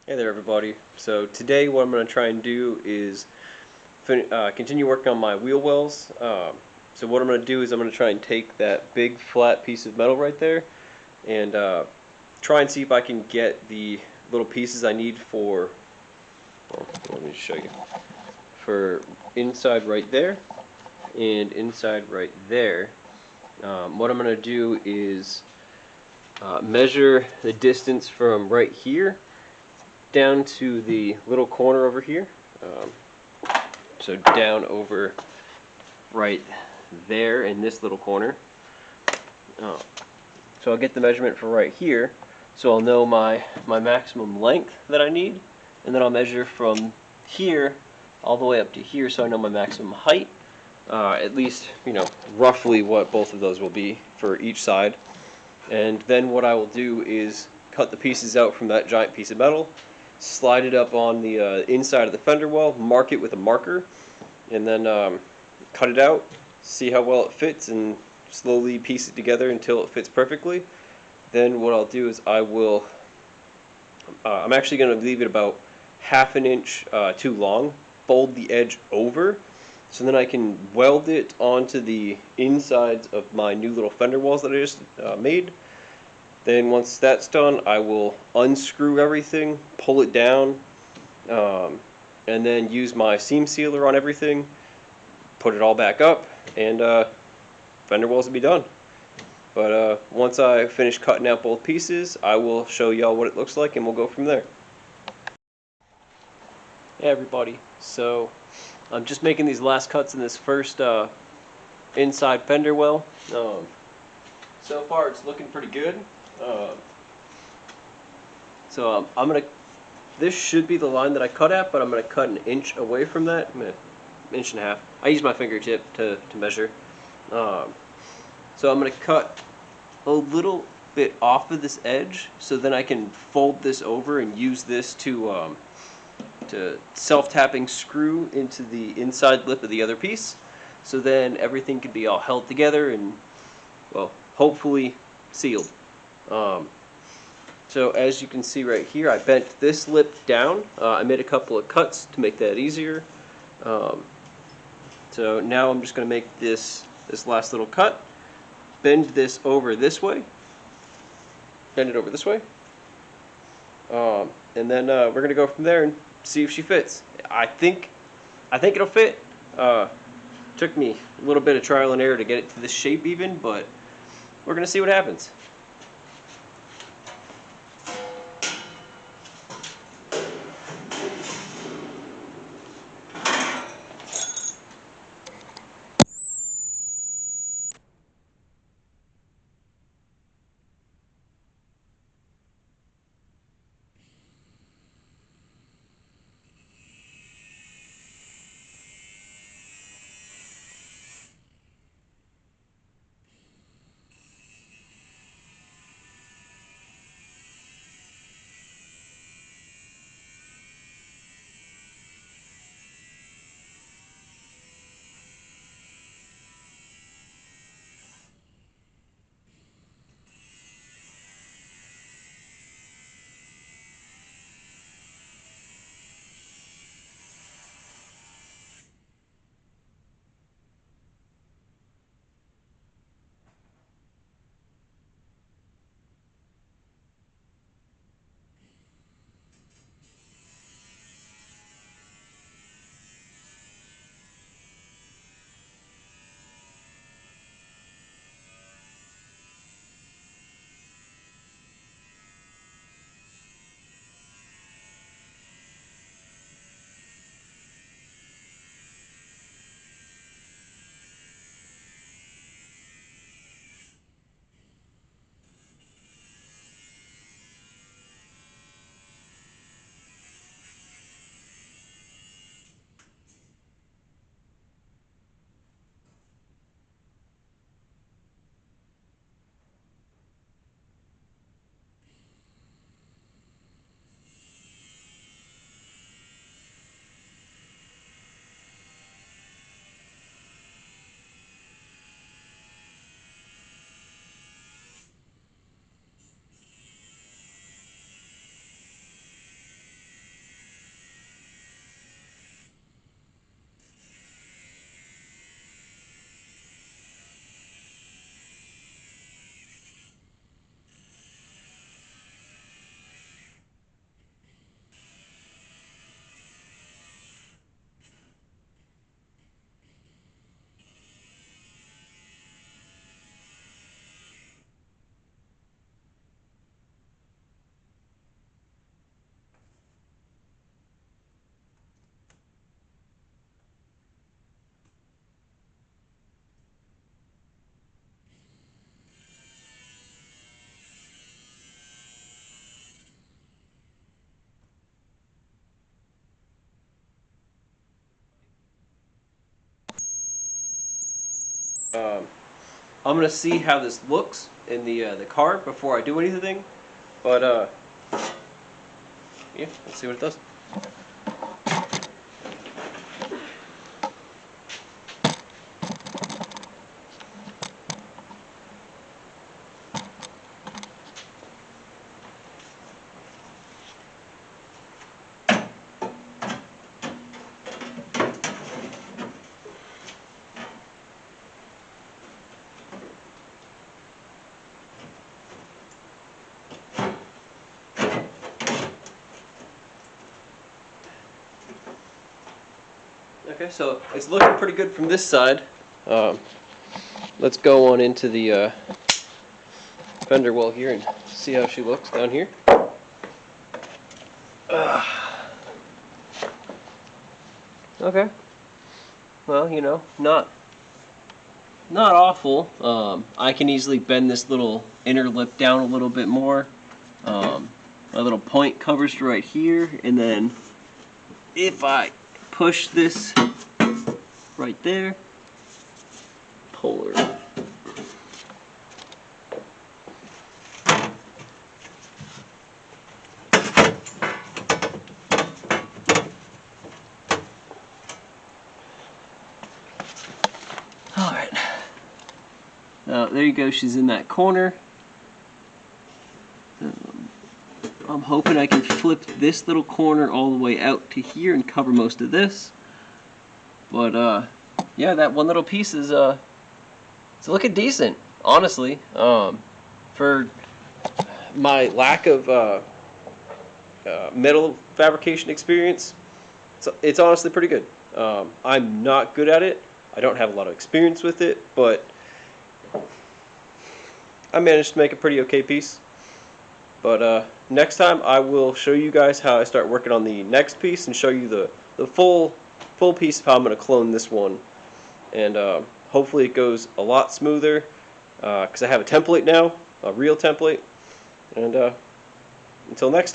Hey there, everybody. So today, what I'm going to try and do is continue working on my wheel wells. So what I'm going to do is I'm going to try and take that big flat piece of metal right there and try and see if I can get the little pieces I need for. Well, let me show you. For inside right there and inside right there. What I'm going to do is measure the distance from right here down to the little corner over here. Um, So down over right there in this little corner. Oh. So I'll get the measurement for right here. So I'll know my maximum length that I need. And then I'll measure from here all the way up to here so I know my maximum height. At least, roughly what both of those will be for each side. And then what I will do is cut the pieces out from that giant piece of metal, slide it up on the inside of the fender well, mark it with a marker, and then cut it out, see how well it fits, and slowly piece it together until it fits perfectly. Then what I'll do is I'm actually going to leave it about half an inch too long, fold the edge over, so then I can weld it onto the insides of my new little fender walls that I just made. Then once that's done, I will unscrew everything, pull it down, um, and then use my seam sealer on everything, put it all back up, and fender wells will be done. But once I finish cutting out both pieces, I will show y'all what it looks like, and we'll go from there. Hey everybody, so I'm just making these last cuts in this first inside fender well. So far it's looking pretty good. Uh, I'm gonna, this should be the line that I cut at, but I'm gonna cut an inch away from that, inch and a half. I use my fingertip to measure. Um, so I'm gonna cut a little bit off of this edge, so then I can fold this over and use this to self-tapping screw into the inside lip of the other piece. So then everything can be all held together and, well, hopefully sealed. Um, so as you can see right here, I bent this lip down. I made a couple of cuts to make that easier. Um, so now I'm just going to make this last little cut. Bend this over this way. Bend it over this way. And then we're going to go from there and see if she fits. I think it'll fit. Took me a little bit of trial and error to get it to this shape even, but we're going to see what happens. I'm gonna see how this looks in the car before I do anything. But yeah, let's see what it does. Okay, so it's looking pretty good from this side. Let's go on into the fender well here and see how she looks down here. Okay. Well, you know, not awful. I can easily bend this little inner lip down a little bit more. My little point covers right here, and then if I push this right there, pull her. Alright. There you go, she's in that corner. I'm hoping I can flip this little corner all the way out to here and cover most of this. But yeah, that one little piece is it's looking decent, honestly. For my lack of metal fabrication experience, it's honestly pretty good. I'm not good at it. I don't have a lot of experience with it, but I managed to make a pretty okay piece. But next time I will show you guys how I start working on the next piece and show you the full piece of how I'm going to clone this one. And hopefully it goes a lot smoother because I have a template now, a real template. And until next time.